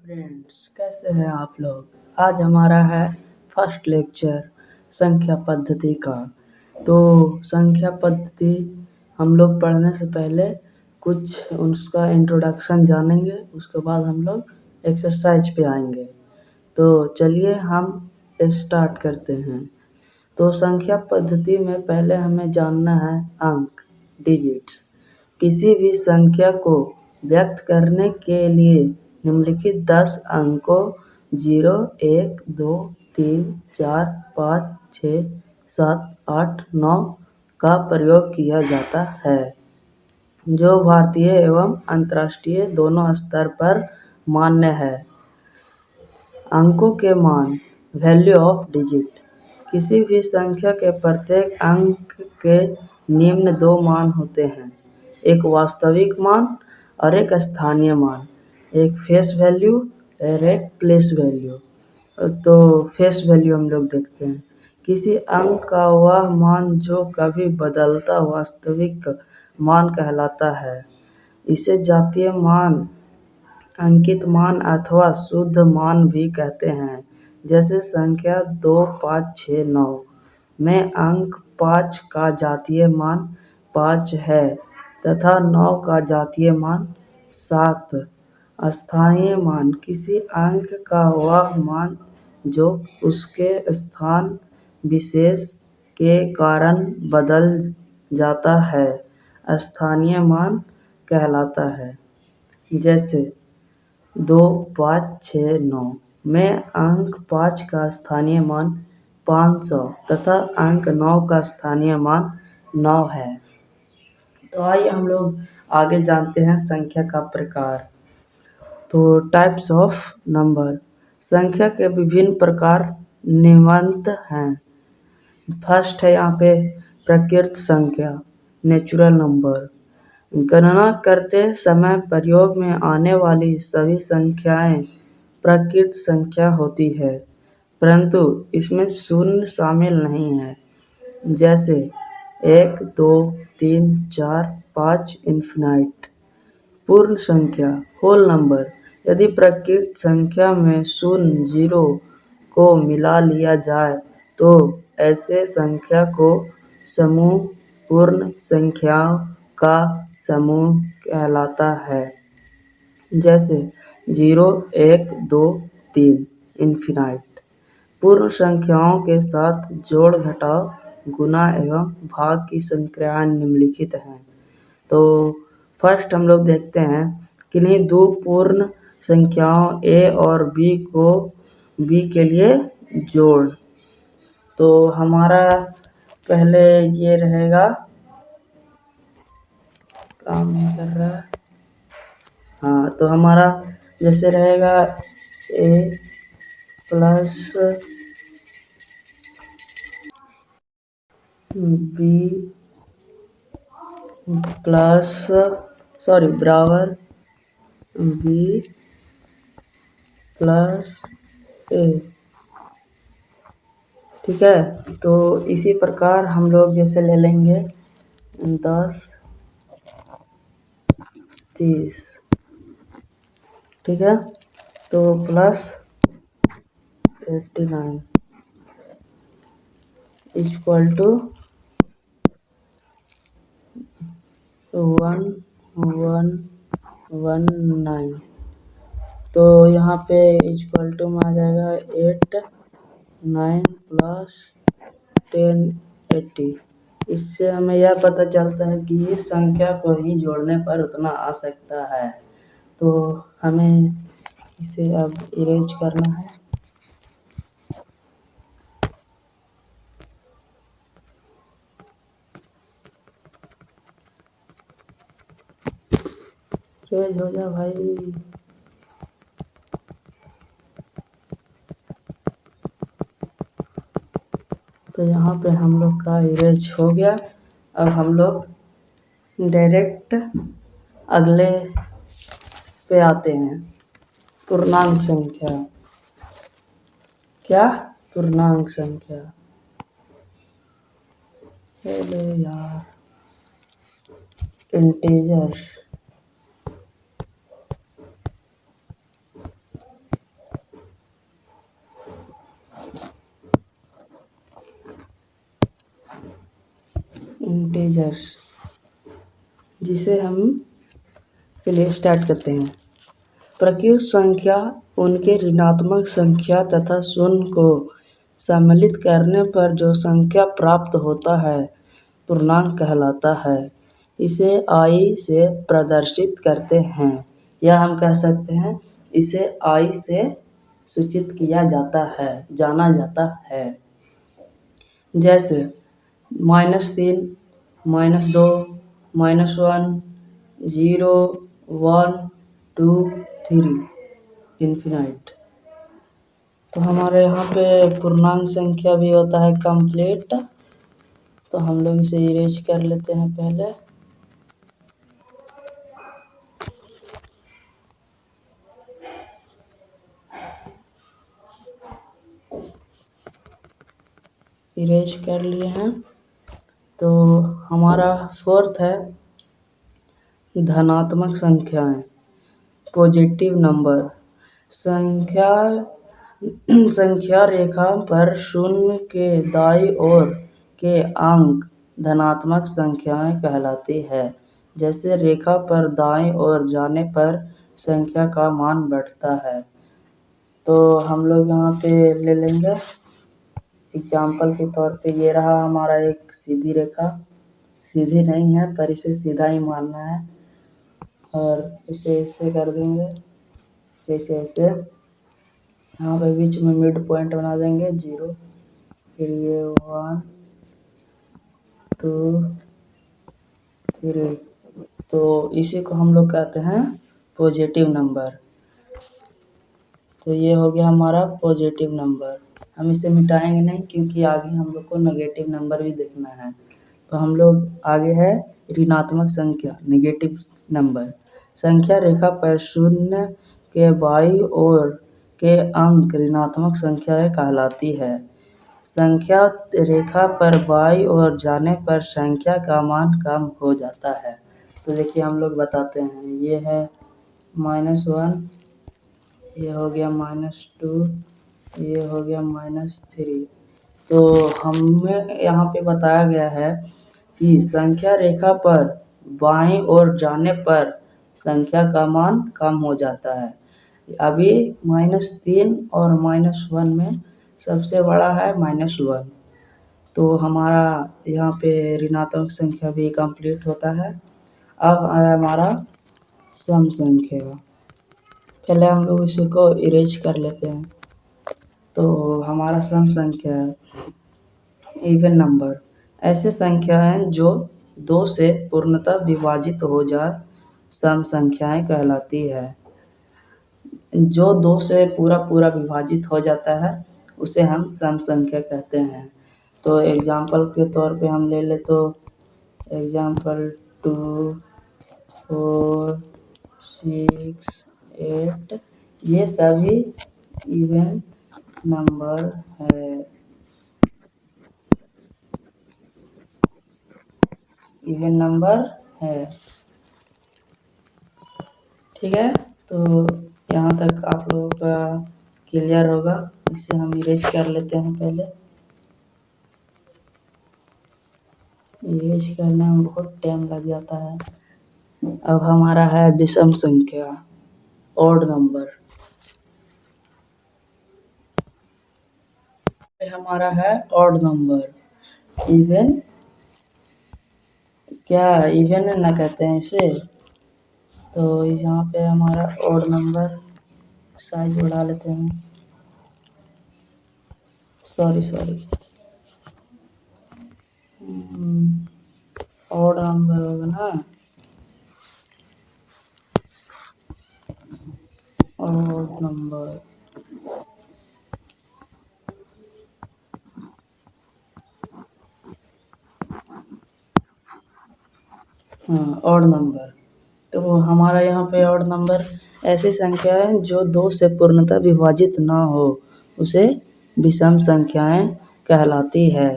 Friends, कैसे हैं आप लोग। आज हमारा है फर्स्ट लेक्चर संख्या पद्धति का। तो संख्या पद्धति हम लोग पढ़ने से पहले कुछ उसका इंट्रोडक्शन जानेंगे, उसके बाद हम लोग एक्सरसाइज पे आएंगे। तो चलिए हम स्टार्ट करते हैं। तो संख्या पद्धति में पहले हमें जानना है अंक, डिजिट्स। किसी भी संख्या को व्यक्त करने के लिए निम्नलिखित 10 अंकों 0, 1, 2, 3, 4, 5, 6, 7, 8, 9 का प्रयोग किया जाता है, जो भारतीय एवं अंतर्राष्ट्रीय दोनों स्तर पर मान्य है। अंकों के मान, वैल्यू ऑफ डिजिट। किसी भी संख्या के प्रत्येक अंक के निम्न दो मान होते हैं, एक वास्तविक मान और एक स्थानीय मान, एक फेस वैल्यू और एक प्लेस वैल्यू। तो फेस वैल्यू हम लोग देखते हैं, किसी अंक का वह मान जो कभी बदलता वास्तविक मान कहलाता है। इसे जातीय मान, अंकित मान अथवा शुद्ध मान भी कहते हैं। जैसे संख्या 2, 5, 6, 9 में अंक 5 का जातीय मान 5 है तथा 9 का जातीय मान 7। स्थानीय मान, किसी अंक का वह मान जो उसके स्थान विशेष के कारण बदल जाता है, स्थानीय मान कहलाता है। जैसे 2, 5, 6, 9 में अंक 5 का स्थानीय मान 500 तथा अंक 9 का स्थानीय मान 9 है। तो आइए हम लोग आगे जानते हैं संख्या का प्रकार। तो टाइप्स ऑफ नंबर, संख्या के विभिन्न प्रकार निम्नलिखित हैं। फर्स्ट है यहाँ पे प्रकृत संख्या, नेचुरल नंबर। गणना करते समय प्रयोग में आने वाली सभी संख्याएं प्रकृत संख्या होती है, परंतु इसमें शून्य शामिल नहीं है। जैसे 1, 2, 3, 4, 5 इन्फिनाइट। पूर्ण संख्या, होल नंबर। यदि प्रकृत संख्या में शून्य, 0 को मिला लिया जाए तो ऐसे संख्या को समूह पूर्ण संख्याओं का समूह कहलाता है। जैसे 0, 1, 2, 3 इन्फिनाइट। पूर्ण संख्याओं के साथ जोड़, घटाव, गुणा एवं भाग की संख्याएं निम्नलिखित हैं। तो फर्स्ट हम लोग देखते हैं किन्हीं दो पूर्ण संख्याओं a और b के लिए जोड़। तो हमारा पहले ये रहेगा, काम नहीं कर रहा है। हाँ, तो हमारा जैसे रहेगा a प्लस b प्लस बराबर b प्लस a। ठीक है, तो इसी प्रकार हम लोग जैसे ले लेंगे 10, 30। ठीक है, तो प्लस 89 इक्वल टू 1119। तो यहाँ पे इक्वल टू में आ जाएगा 8, 9 प्लस 10, 80। इससे हमें यह पता चलता है कि इस संख्या को ही जोड़ने पर उतना आ सकता है। तो हमें इसे अब इरेज करना है। इरेज हो जा भाई। तो यहाँ पे हम लोग का इरेज हो गया। अब हम लोग डायरेक्ट अगले पे आते हैं, पूर्णांक संख्या। क्या? पूर्णांक संख्या। चलो यार, इंटीजर्स। इंटीजर्स, जिसे हम चलिए स्टार्ट करते हैं। प्रकृत संख्या उनके ऋणात्मक संख्या तथा शून्य को सम्मिलित करने पर जो संख्या प्राप्त होता है पूर्णांक कहलाता है। इसे i से प्रदर्शित करते हैं, या हम कह सकते हैं इसे i से सूचित किया जाता है, जाना जाता है। जैसे -3, -2, -1, 0, 1, 2, 3 इन्फिनाइट। तो हमारे यहाँ पे पूर्णांक संख्या भी होता है कंप्लीट। तो हम लोग इसे इरेज कर लेते हैं पहले। इरेज कर लिए हैं। तो हमारा फोर्थ है धनात्मक संख्याएं, पॉजिटिव नंबर। संख्या रेखा पर शून्य के दाईं ओर के अंक धनात्मक संख्याएं कहलाती है। जैसे रेखा पर दाईं ओर जाने पर संख्या का मान बढ़ता है। तो हम लोग यहाँ पे ले लेंगे एग्जाम्पल के तौर पे, ये रहा हमारा एक सीधी रेखा। सीधी नहीं है पर इसे सीधा ही मानना है, और इसे ऐसे कर देंगे, जैसे ऐसे। यहाँ पे बीच में मिड पॉइंट बना देंगे 0, फिर ये 1, 2, 3। तो इसी को हम लोग कहते हैं पॉजिटिव नंबर। तो ये हो गया हमारा पॉजिटिव नंबर। हम इसे मिटाएंगे नहीं, क्योंकि आगे हम लोग को नेगेटिव नंबर भी देखना है। तो हम लोग आगे है ऋणात्मक संख्या, नेगेटिव नंबर। संख्या रेखा पर शून्य के बाईं ओर के अंक ऋणात्मक संख्याएं कहलाती है। संख्या रेखा पर बाईं ओर जाने पर संख्या का मान कम हो जाता है। तो देखिए हम लोग बताते हैं, ये है -1, ये हो गया -2, ये हो गया -3। तो हमें यहाँ पे बताया गया है कि संख्या रेखा पर बाईं ओर जाने पर संख्या का मान कम हो जाता है। अभी -3 और -1 में सबसे बड़ा है -1। तो हमारा यहाँ पे ऋणात्मक संख्या भी कंप्लीट होता है। अब आया हमारा सम संख्या। पहले हम लोग इसी को इरेज कर लेते हैं। तो हमारा सम संख्या है इवन नंबर। ऐसे संख्या हैं जो 2 से पूर्णतः विभाजित हो जाए सम संख्याएं कहलाती है। जो 2 से पूरा विभाजित हो जाता है उसे हम सम संख्या कहते हैं। तो एग्जाम्पल के तौर पे हम ले ले तो एग्जाम्पल 2, 4, 6, 8 ये सभी इवन नंबर है। इवन नंबर है, ठीक है। तो यहाँ तक आप लोगों का क्लियर होगा। इसे हम इरेज कर लेते हैं पहले। इरेज करने में बहुत टाइम लग जाता है। अब हमारा है विषम संख्या, ऑड नंबर। हमारा है ऑड नंबर। इवन क्या इवन ना कहते हैं इसे। तो यहाँ पे हमारा ऑड नंबर साइज बढ़ा लेते हैं। सॉरी ऑड नंबर होगा ना, ऑड नंबर। हाँ, ऑड नंबर। तो हमारा यहाँ पे ऑड नंबर ऐसी संख्या है जो 2 से पूर्णतः विभाजित ना हो, उसे विषम संख्याएं कहलाती है।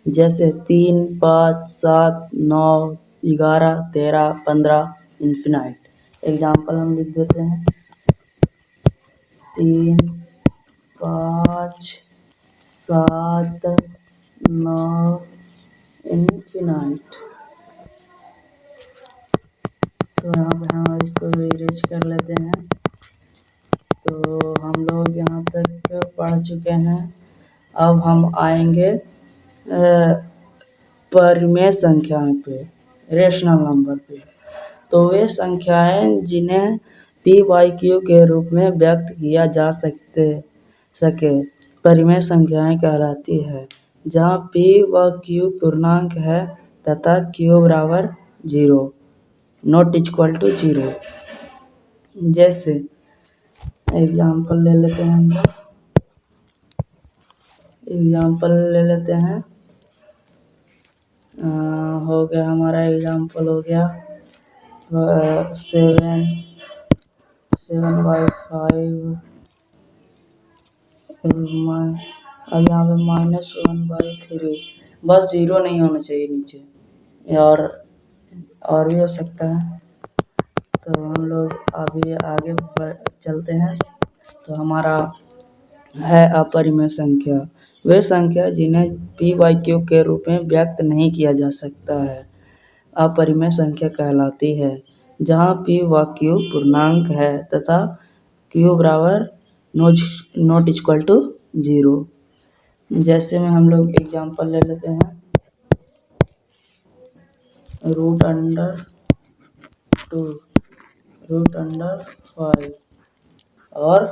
जैसे 3, 5, 7, 9, 11, 13, 15 इन्फिनाइट। एग्जाम्पल हम लिख देते हैं 3, 5, 7, 9 इन्फिनाइट। पढ़ चुके हैं। अब हम आएंगे परिमेय संख्याओं पे, रेशनल नंबर पे। तो वे संख्याएं जिन्हें पी वाई क्यू के रूप में व्यक्त किया जा सके परिमेय संख्याएं कहलाती है, जहाँ पी व क्यू पूर्णांक है तथा क्यू बराबर 0 नॉट इक्वल टू 0। जैसे एग्जाम्पल ले लेते हैं, हम लोग एग्जाम्पल ले लेते हैं। हो गया हमारा एग्जाम्पल हो गया 7/5। अब यहाँ पे -1/3, बस 0 नहीं होना चाहिए नीचे, और भी हो सकता है। तो हम लोग अभी आगे चलते हैं। तो हमारा है अपरिमेय संख्या, वे संख्या जिन्हें पी वाई क्यू के रूप में व्यक्त नहीं किया जा सकता है अपरिमेय संख्या कहलाती है, जहाँ पी व क्यू पूर्णांक है तथा क्यू बराबर नॉट इक्वल टू 0। जैसे में हम लोग एग्जाम्पल ले लेते हैं, √2, √5 और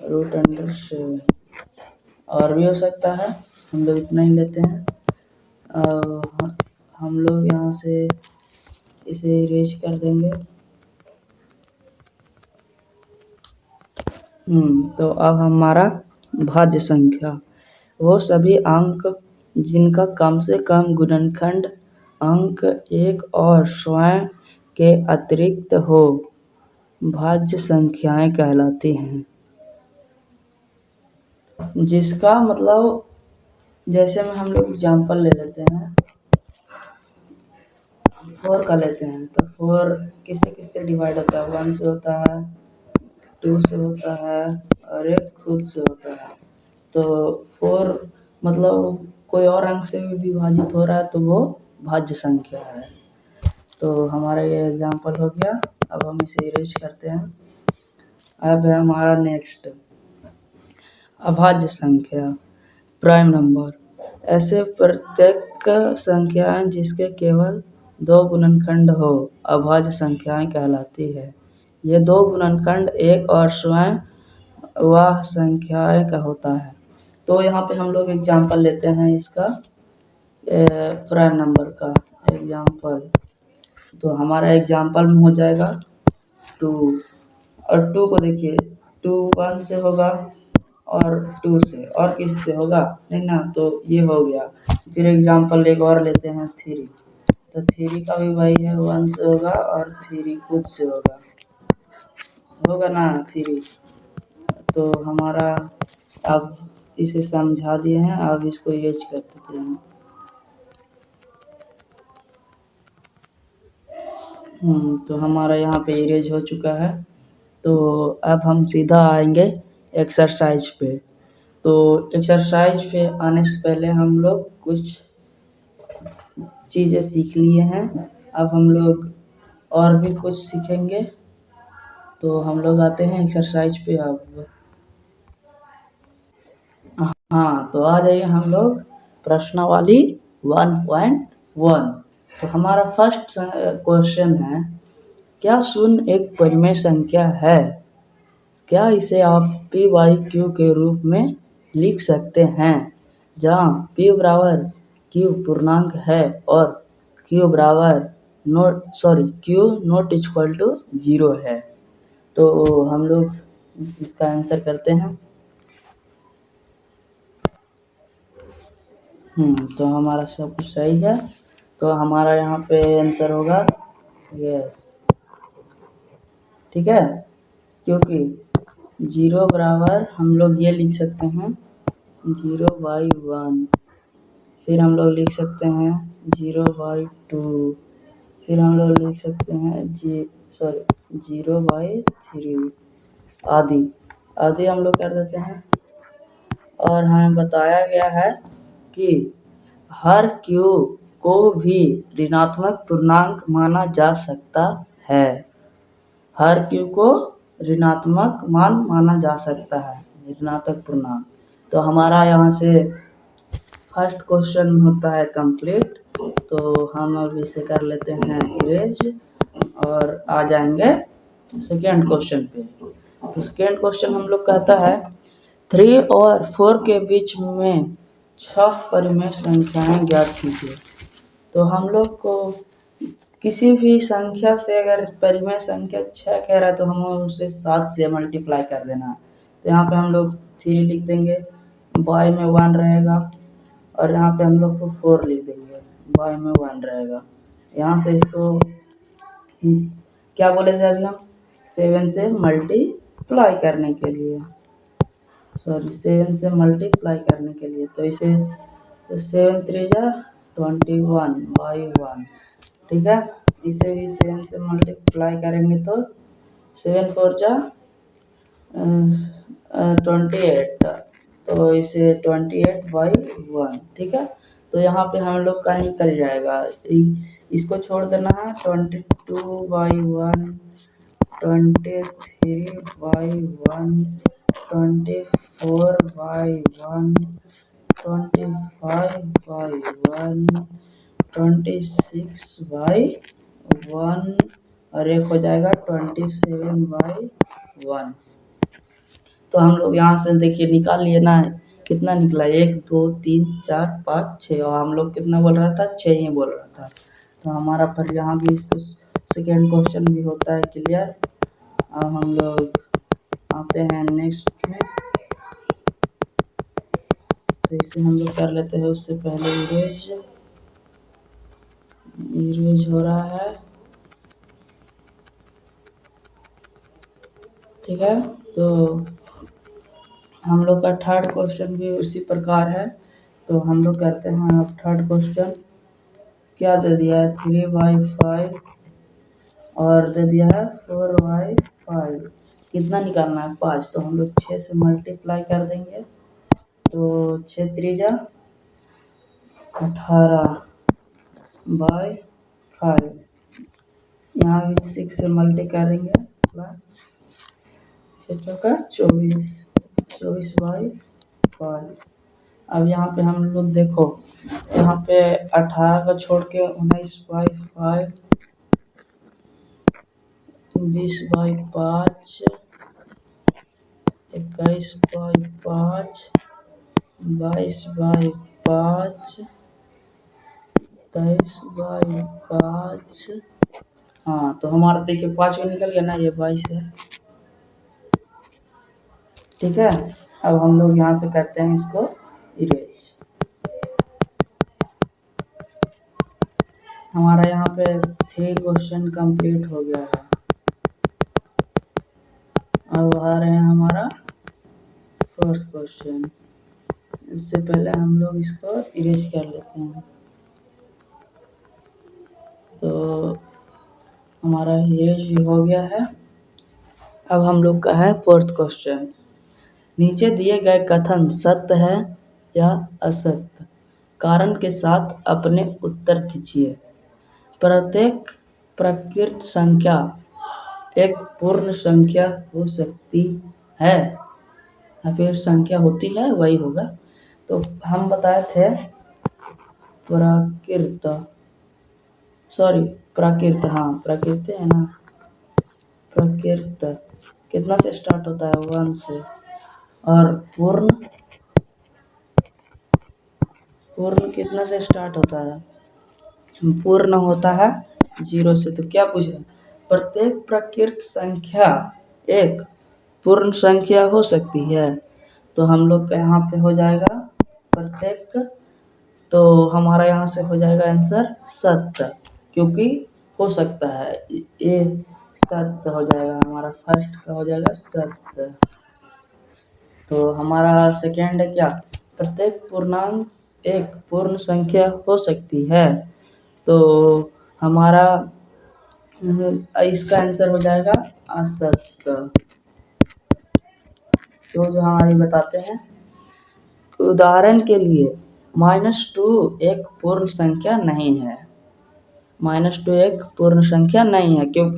√7, और भी हो सकता है। हम लोग इतना ही लेते हैं। हम लोग यहाँ से इसे इरेज कर देंगे। तो अब हमारा भाज्य संख्या, वो सभी अंक जिनका कम से कम गुणनखंड अंक 1 और स्वयं के अतिरिक्त हो, भाज्य संख्याएं कहलाती हैं। जिसका मतलब, जैसे में हम लोग एग्जाम्पल ले लेते हैं, 4 का लेते हैं। तो 4 किससे डिवाइड होता है? 1 से होता है, 2 से होता है और एक खुद से होता है। तो 4 मतलब कोई और अंक से भी विभाजित हो रहा है तो वो भाज्य संख्या है। तो हमारा ये एग्जाम्पल हो गया। अब हम इसे इरेज करते हैं। अब है हमारा नेक्स्ट अभाज्य संख्या, प्राइम नंबर। ऐसे प्रत्येक संख्याएं जिसके केवल 2 गुणनखंड हो, अभाज्य संख्याएं कहलाती है। ये 2 गुणनखंड 1 और स्वयं वह संख्याएं का होता है। तो यहाँ पे हम लोग एग्जाम्पल लेते हैं इसका, प्राइम नंबर का एग्जाम्पल। तो हमारा एग्जाम्पल में हो जाएगा 2, और 2 को देखिए, 2 1 से होगा और 2 से, और किसी से होगा नहीं ना, तो ये हो गया। फिर एग्जाम्पल एक और लेते हैं 3। तो 3 का भी वही है, 1 से होगा और 3 खुद से होगा ना 3। तो हमारा अब इसे समझा दिए हैं, अब इसको यूज कर देते हैं। तो हमारा यहाँ पे इरेज हो चुका है। तो अब हम सीधा आएंगे एक्सरसाइज पे। तो एक्सरसाइज पे आने से पहले हम लोग कुछ चीज़ें सीख लिए हैं। अब हम लोग और भी कुछ सीखेंगे। तो हम लोग आते हैं एक्सरसाइज पे। अब हाँ, तो आ जाइए हम लोग प्रश्नावली 1.1। तो हमारा फर्स्ट क्वेश्चन है, क्या शून्य एक परिमेय संख्या है? क्या इसे आप पी वाई क्यू के रूप में लिख सकते हैं, जहाँ पी बराबर क्यू पूर्णांक है और क्यू नॉट इक्वल टू 0 है? तो हम लोग इसका आंसर करते हैं। तो हमारा सब कुछ सही है। तो हमारा यहाँ पे आंसर होगा यस, ठीक है। क्योंकि 0 बराबर हम लोग ये लिख सकते हैं 0/1, फिर हम लोग लिख सकते हैं 0/2, फिर हम लोग लिख सकते हैं 0/3 आदि हम लोग कर देते हैं। और हमें बताया गया है कि हर क्यू को भी ऋणात्मक पूर्णांक माना जा सकता है। हर क्यू को ऋणात्मक मान माना जा सकता है, ऋणात्मक पूर्णांक। तो हमारा यहाँ से फर्स्ट क्वेश्चन होता है कंप्लीट। तो हम अब इसे कर लेते हैं इरेज और आ जाएंगे सेकेंड क्वेश्चन पे। तो सेकेंड क्वेश्चन हम लोग कहता है 3 और 4 के बीच में 6 परिमेय संख्याएं ज्ञात कीजिए। तो हम लोग को किसी भी संख्या से अगर परिमेय संख्या 6 कह रहा है तो हमें उसे 7 से मल्टीप्लाई कर देना है। तो यहाँ पे हम लोग 3 लिख देंगे, y में 1 रहेगा और यहाँ पे हम लोग को 4 लिख देंगे, y में 1 रहेगा। यहाँ से इसको क्या बोले थे अभी हम 7 से मल्टीप्लाई करने के लिए, 7 से मल्टीप्लाई करने के लिए। तो इसे 7 3 जा 21 बाई 1, ठीक है। इसे भी 7 से मल्टीप्लाई करेंगे तो 7 4 जा 28, तो इसे 28 बाई 1, ठीक है। तो यहाँ पे हम लोग का निकल जाएगा, इसको छोड़ देना है 22 by 1, 23 by 1, 24 by 1, 25 by 1, 26 by 1 और एक हो जाएगा 27 बाई 1। तो हम लोग यहाँ से देखिए निकाल लिए ना, कितना निकला 1 2 3 4 5 6 और हम लोग कितना बोल रहा था 6 ही बोल रहा था। तो हमारा पर यहाँ भी इसको सेकेंड क्वेश्चन भी होता है क्लियर। अब हम लोग आते हैं नेक्स्ट में। तो इसे हम लोग कर लेते हैं, उससे पहले इरेज हो रहा है, ठीक है। तो हम लोग का थर्ड क्वेश्चन भी उसी प्रकार है। तो हम लोग करते हैं अब थर्ड क्वेश्चन। क्या दे दिया है 3/5 और दे दिया है 4/5, कितना निकालना है 5। तो हम लोग 6 से मल्टीप्लाई कर देंगे, तो 6 3 जा 18 बाई 5, यहाँ भी 6 से मल्टी करेंगे, 6 चौका 24, 24 बाई 5। अब यहाँ पे हम लोग देखो, यहाँ पे 18 का छोड़ के 19 by 5, 20 by 5, 21 by 5, 22 by 5, 23 by 5। हाँ, तो हमारा देखिए 5 को निकल गया ना, ये 22 है, ठीक है। अब हम लोग यहाँ से करते हैं इसको इरेज। हमारा यहाँ पे 3 क्वेश्चन कंप्लीट हो गया है। अब आ रहे हैं हमारा फोर्थ क्वेश्चन। इससे पहले हम लोग इसको इरेज कर लेते हैं। तो हमारा इरेज भी हो गया है। अब हम लोग का है फोर्थ क्वेश्चन। नीचे दिए गए कथन सत्य है या असत्य, कारण के साथ अपने उत्तर दीजिए। प्रत्येक प्रकृत संख्या एक पूर्ण संख्या हो सकती है, या फिर संख्या होती है वही होगा। तो हम बताए थे प्राकृत, हाँ प्राकृत है ना, प्राकृत कितना से स्टार्ट होता है 1 से, और पूर्ण कितना से स्टार्ट होता है, पूर्ण होता है 0 से। तो क्या पूछ रहे हैं, प्रत्येक प्रकृत संख्या एक पूर्ण संख्या हो सकती है। तो हम लोग का यहाँ पे हो जाएगा प्रत्येक, तो हमारा यहाँ से हो जाएगा आंसर सत्य, क्योंकि हो सकता है, ये सत्य हो जाएगा, हमारा फर्स्ट का हो जाएगा सत्य। तो हमारा सेकेंड है क्या, प्रत्येक पूर्णांक एक पूर्ण संख्या हो सकती है। तो हमारा इसका आंसर हो जाएगा असत्य। तो जो हमारे बताते हैं, उदाहरण के लिए -2 एक पूर्ण संख्या नहीं है, -2 एक पूर्ण संख्या नहीं है, क्योंकि